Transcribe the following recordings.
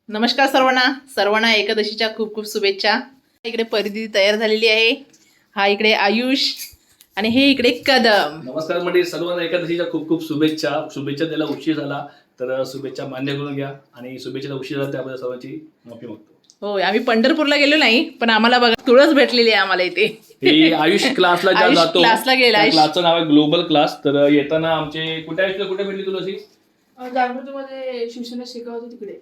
नमस्कार सर्वांना एकादशीच्या खूप खूप शुभेच्छा। इकडे परिधी तयार झालेली आहे, हा इकडे आयुष आणि हे इकडे कदम। नमस्कार मंडळी, सर्वांना एकादशीच्या खूप खूप शुभेच्छा। त्याला उशीर झाला तर शुभेच्छा मान्य करून घ्या आणि शुभेच्छेला उशीर झाला त्याबद्दल सर्वांची माफी मागतो। हो, आम्ही पंढरपूरला गेलो नाही, पण आम्हाला बघा तुळस भेटलेली आहे आम्हाला इथे। ही आयुष क्लासला ज्या जातो, क्लासला गेला, क्लासचं नाव आहे ग्लोबल क्लास। तर येताना आमचे कुठे भेटली तुला? जागृतीमध्ये शिवसेना शिकवतो तिकडे।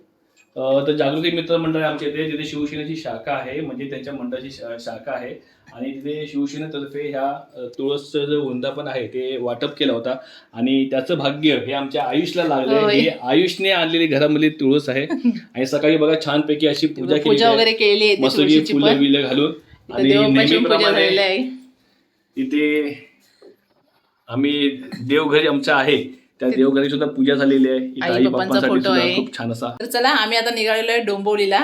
तर जागृती मित्र मंडळ आमच्या इथे, जिथे शिवसेनेची शाखा आहे, म्हणजे त्यांच्या मंडळाची शाखा आहे आणि तिथे शिवसेनेतर्फे ह्या तुळसचं जे वृंदावन आहे ते वाटप केला होता आणि त्याचं भाग्य हे आमच्या आयुषला लागलं। हे आयुषने आणलेली घरामधली तुळस आहे आणि सकाळी बघा छानपैकी अशी पूजा वगैरे केलेली आहे, मस्त फुलं बिलं घालून आणि नेहमीप्रमाणे इथे आम्ही देवघरी आमच्या आहे त्या देवघरी सुद्धा पूजा झालेली आहे। आई बाप्पांचा फोटो आहे, खूप छान असा। तर चला आम्ही आता निघालेलो आहे डोंबिवलीला।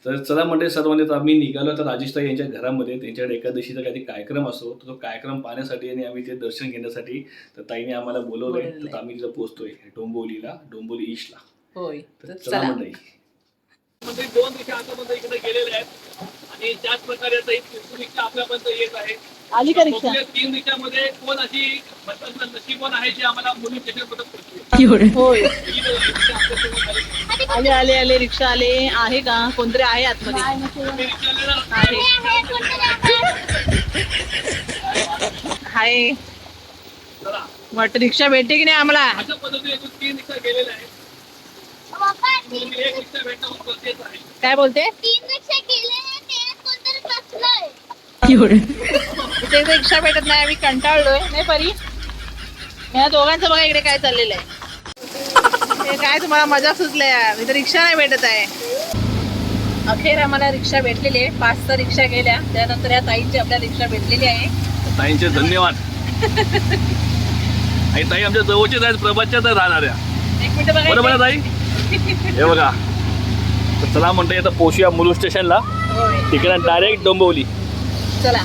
तर चला म्हणजे सर्वांनी आम्ही निघालो तर राजेशताई यांच्या घरामध्ये त्यांच्याकडे एकादशीचा काही कार्यक्रम असतो, तो कार्यक्रम पाहण्यासाठी आणि आम्ही ते दर्शन घेण्यासाठी तर ताईने आम्हाला बोलवलंय। तर आम्ही तिथं पोहोचतोय डोंबिवलीला, डोंबिवली ईस्टला। होय, तर चला मंडळी, दोन दिवशी आतापर्यंत इकडे गेलेले आहेत आणि त्याच प्रकारे आता ही रिक्षा आपल्यापर्यंत येत आहे। आली का रिक्षा? तीन रिक्षामध्ये कोण अशी नशीबवान आहे जी आम्हाला मुली स्टेशनपर्यंत होय, आले आले आले रिक्षा आले आहे का? कोणतरी आहे आतमध्ये? हाय, वाटतं रिक्षा भेटते की नाही आम्हाला? अशा पद्धतीने तीन रिक्षा गेलेल्या आहेत। एक रिक्षा भेटणं खूप गरजेचं आहे। काय बोलते? इथे रिक्षा भेटत नाही, आम्ही कंटाळलोय नाही परी। या दोघांचं बघा इकडे काय चाललेलं आहे, हे काय तुम्हाला मजा सुचल्या? इथे रिक्षा नाही भेटत आहे। अखेर आम्हाला रिक्षा भेटलेली आहे, 5 रिक्षा गेल्या, त्यानंतर या ताईंची आपल्याला रिक्षा भेटलेली आहे। ताईंचे धन्यवाद। आणि ताई आमच्या जवळचेच आहेत, प्रभातच्याच राहणाऱ्या। एक मिनिट बघा, बरोबर ताई, हे बघा। तर चला म्हणते आता पोहोचूया मुलुंड स्टेशनला, होय तिकडे डायरेक्ट डोंबिवली। चला।